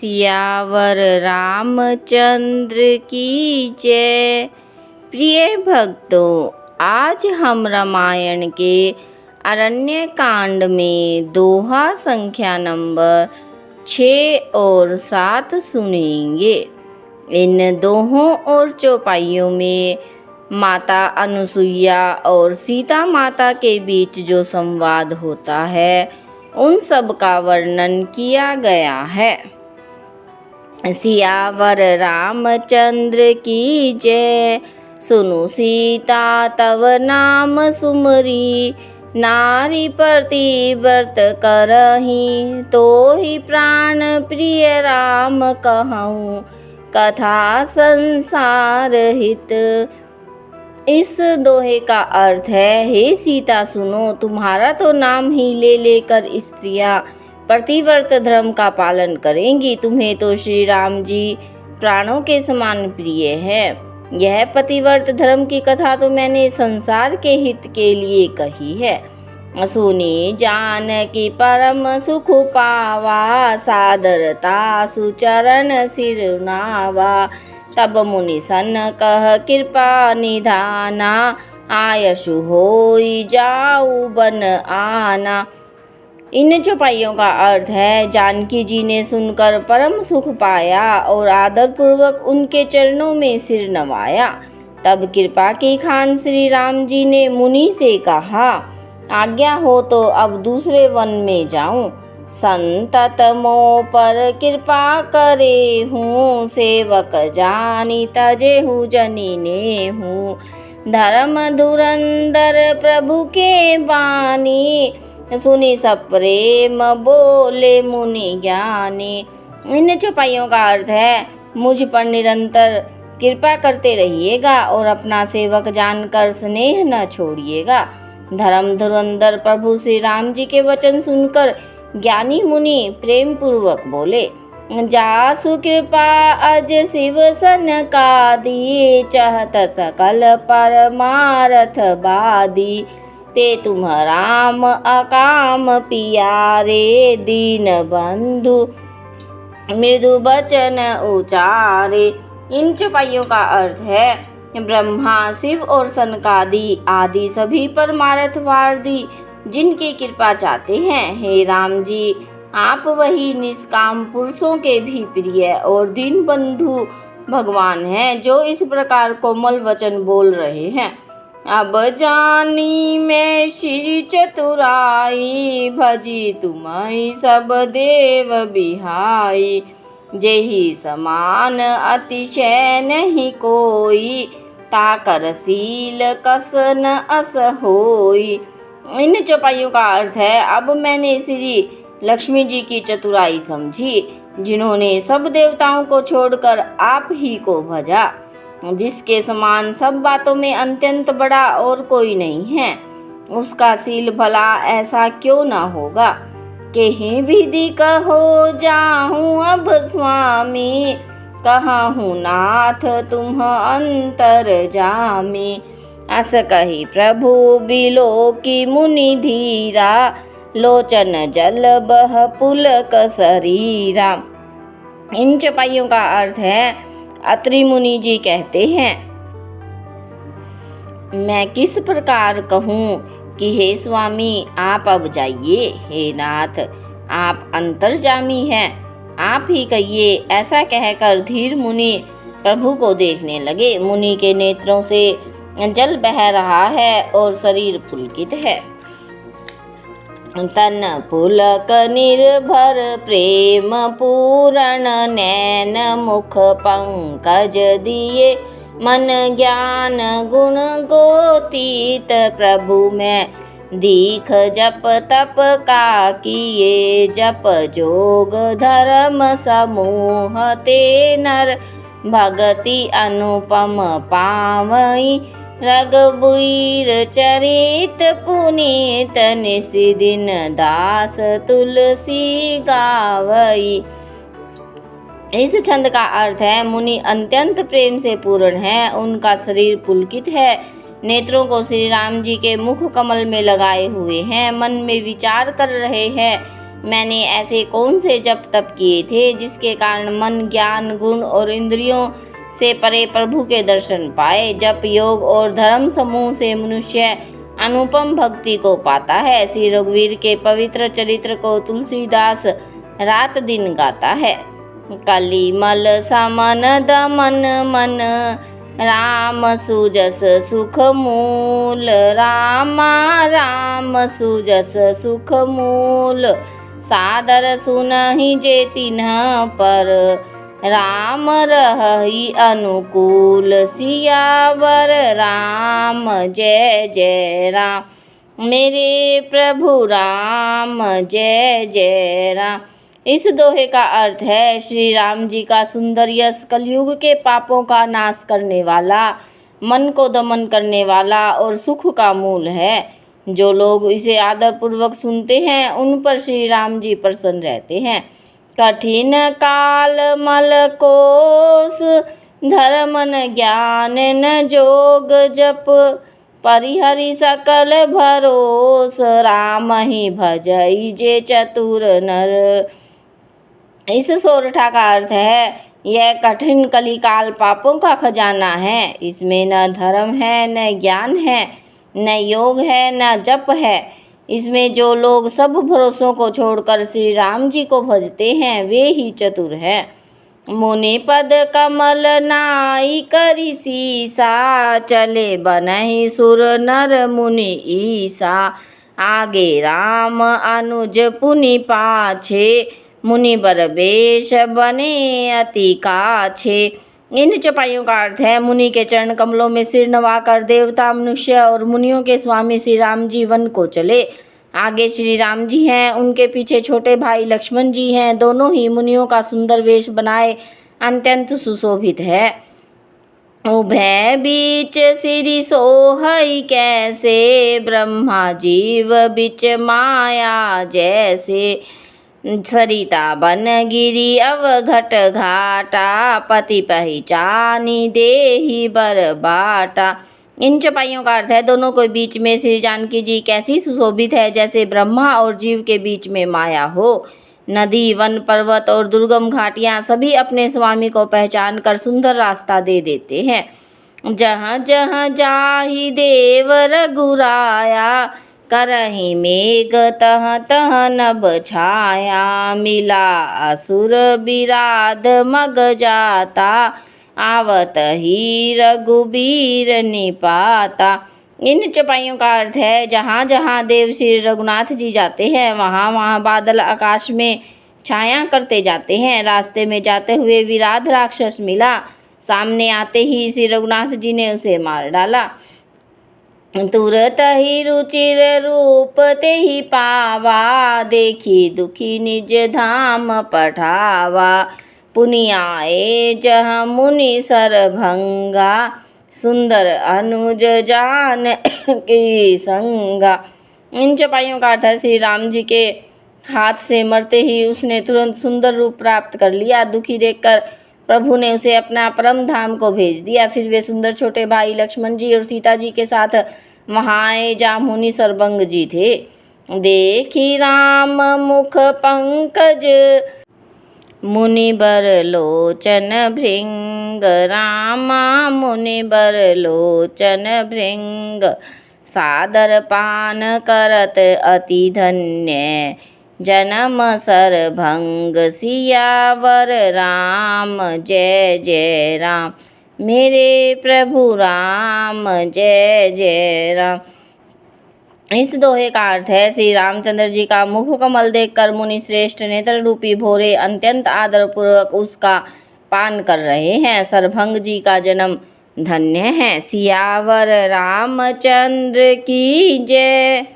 सियावर रामचंद्र की जय। प्रिय भक्तों, आज हम रामायण के अरण्य कांड में दोहा संख्या नंबर 6 और 7 सुनेंगे। इन दोहों और चौपाइयों में माता अनुसुईया और सीता माता के बीच जो संवाद होता है उन सब का वर्णन किया गया है। सियावर रामचंद्र की जय। सुनु सीता तव नाम सुमरी, नारी प्रतिव्रत करही, तो ही प्राण प्रिय राम कहूँ, कथा संसार हित। इस दोहे का अर्थ है, हे सीता सुनो, तुम्हारा तो नाम ही ले लेकर स्त्रियां प्रतिव्रत धर्म का पालन करेंगी। तुम्हें तो श्री राम जी प्राणों के समान प्रिय हैं। यह पतिव्रत धर्म की कथा तो मैंने संसार के हित के लिए कही है। सुनी जान की परम सुख पावा, सादरता सुचरण सिरनावा। तब मुनि सन कह कृपा निधाना, आयशु होई जाऊ बन आना। इन चौपाइयों का अर्थ है, जानकी जी ने सुनकर परम सुख पाया और आदर पूर्वक उनके चरणों में सिर नवाया। तब कृपा की खान श्री राम जी ने मुनि से कहा, आज्ञा हो तो अब दूसरे वन में जाऊं। संतत मोह पर कृपा करे हूँ, सेवक जानी तजे हूँ जनी ने हूँ। धर्म धुरंधर प्रभु के बानी, सुनी सब प्रेम बोले मुनि ज्ञानी। इन चौपाइयों का अर्थ है, मुझ पर निरंतर कृपा करते रहिएगा और अपना सेवक जानकर स्नेह न छोड़िएगा। धर्म धुरंधर प्रभु श्री राम जी के वचन सुनकर ज्ञानी मुनि प्रेम पूर्वक बोले, जासु कृपा अज शिव सन का दी, चहत सकल परमारथ बादी। ते तुम राम अकाम पियारे, दीन बंधु मृदु बचन उचारे। इन चौपाइयों का अर्थ है, ब्रह्मा शिव और सनकादि आदि सभी परमार्थवादी जिनकी कृपा चाहते हैं, हे राम जी आप वही निष्काम पुरुषों के भी प्रिय और दीन बंधु भगवान हैं, जो इस प्रकार कोमल वचन बोल रहे हैं। अब जानी मैं श्री चतुराई, भजी तुम्हारी सब देव बिहाई। जेहि समान अतिशय नहीं कोई, ताकर शील कस न अस होई। इन चौपाइयों का अर्थ है, अब मैंने श्री लक्ष्मी जी की चतुराई समझी, जिन्होंने सब देवताओं को छोड़कर आप ही को भजा। जिसके समान सब बातों में अत्यंत बड़ा और कोई नहीं है, उसका शील भला ऐसा क्यों ना होगा। कहीं विधि कहो जाहूँ अब स्वामी, कहूँ नाथ तुम अंतर जामी। अस कही प्रभु बिलो की मुनि धीरा, लोचन जल बह पुलक शरीरा। इन चौपाइयों का अर्थ है, अत्रि मुनि जी कहते हैं, मैं किस प्रकार कहूँ कि हे स्वामी आप अब जाइए। हे नाथ आप अंतर्जामी हैं, आप ही कहिए। ऐसा कहकर धीर मुनि प्रभु को देखने लगे। मुनि के नेत्रों से जल बह रहा है और शरीर पुलकित है। तन पुलक निर्भर प्रेम पूरण, नैन मुख पंकज दिए, मन ज्ञान गुण गोतीत। प्रभु में दीख जप तप का किए, जप जोग धर्म समूह ते नर, भगति अनुपम पावई। रघुबीर चरित पुनीत, निशिदिन दास तुलसी गावई। इस छंद का अर्थ है, मुनि अत्यंत प्रेम से पूर्ण है, उनका शरीर पुलकित है, नेत्रों को श्री राम जी के मुख कमल में लगाए हुए हैं, मन में विचार कर रहे हैं मैंने ऐसे कौन से जप तप किए थे जिसके कारण मन, ज्ञान, गुण और इंद्रियों से परे प्रभु के दर्शन पाए। जप, योग और धर्म समूह से मनुष्य अनुपम भक्ति को पाता है। श्री रघुवीर के पवित्र चरित्र को तुलसीदास रात दिन गाता है। कलिमल समन दमन मन, राम सुजस सुख मूल। रामा राम सुजस सुख मूल, सादर सुनहि जे तिन्ह पर। राम रहहि अनुकूल, सियावर राम जय जय राम। मेरे प्रभु राम जय जय राम। इस दोहे का अर्थ है, श्री राम जी का सुंदर यश कलयुग के पापों का नाश करने वाला, मन को दमन करने वाला और सुख का मूल है। जो लोग इसे आदरपूर्वक सुनते हैं उन पर श्री राम जी प्रसन्न रहते हैं। कठिन काल मल कोस, धर्म न ज्ञान न जोग जप। परिहरि सकल भरोस, राम ही भजई जे चतुर नर। इस सोरठा का अर्थ है, यह कठिन कलिकाल पापों का खजाना है। इसमें न धर्म है, न ज्ञान है, न योग है, न जप है। इसमें जो लोग सब भरोसों को छोड़कर श्री राम जी को भजते हैं वे ही चतुर हैं। मुनि पद कमल नाई करि सीसा, चले बनहि सुर नर मुनि ईसा। आगे राम अनुज पुनि पाछे, मुनि बर बेश बने अति काछे। इन चौपाइयों का अर्थ है, मुनि के चरण कमलों में सिर नवाकर देवता, मनुष्य और मुनियों के स्वामी श्री राम जी वन को चले। आगे श्री राम जी हैं, उनके पीछे छोटे भाई लक्ष्मण जी हैं। दोनों ही मुनियों का सुंदर वेश बनाए अत्यंत सुशोभित है। उभय बीच सिरि सोहई कैसे, ब्रह्मा जीव बिच माया जैसे। सरिता बन गिरी अवघट घाटा, पति पहचानी देहि बर बाटा। इन चौपाइयों का अर्थ है, दोनों के बीच में श्री जानकी जी कैसी सुशोभित है, जैसे ब्रह्मा और जीव के बीच में माया हो। नदी, वन, पर्वत और दुर्गम घाटियाँ सभी अपने स्वामी को पहचान कर सुंदर रास्ता दे देते हैं। जहाँ जहाँ जाहि देव रघुराया, करहि मेघ तह तह नभ छाया। मिला असुर बिराद मग जाता, आवत ही रघुबीर निपाता। इन चौपाइयों का अर्थ है, जहाँ जहाँ देव श्री रघुनाथ जी जाते हैं वहाँ वहाँ बादल आकाश में छाया करते जाते हैं। रास्ते में जाते हुए विराध राक्षस मिला, सामने आते ही श्री रघुनाथ जी ने उसे मार डाला। तुरत ही रुचिर रूप ते ही पावा, देखी दुखी निज धाम पठावा। पुनि आए जहाँ मुनि सरभंगा, सुंदर अनुज जान की संगा। इन चौपाइयों का अर्थ है, श्री राम जी के हाथ से मरते ही उसने तुरंत सुंदर रूप प्राप्त कर लिया। दुखी देखकर प्रभु ने उसे अपना परम धाम को भेज दिया। फिर वे सुंदर छोटे भाई लक्ष्मण जी और सीता जी के साथ वहाँ आए जहाँ मुनि सरभंग जी थे। देखी राम मुख पंकज, मुनि बर लोचन भृंग। रामा मुनि बर लोचन भृंग, सादर पान करत अति धन्य। जन्म सरभंग सियावर राम जय जय राम। मेरे प्रभु राम जय जय राम। इस दोहे का अर्थ है, श्री रामचंद्र जी का मुख कमल देखकर मुनि श्रेष्ठ नेत्र रूपी भोरे अत्यंत आदरपूर्वक उसका पान कर रहे हैं। सरभंग जी का जन्म धन्य है। सियावर रामचंद्र की जय।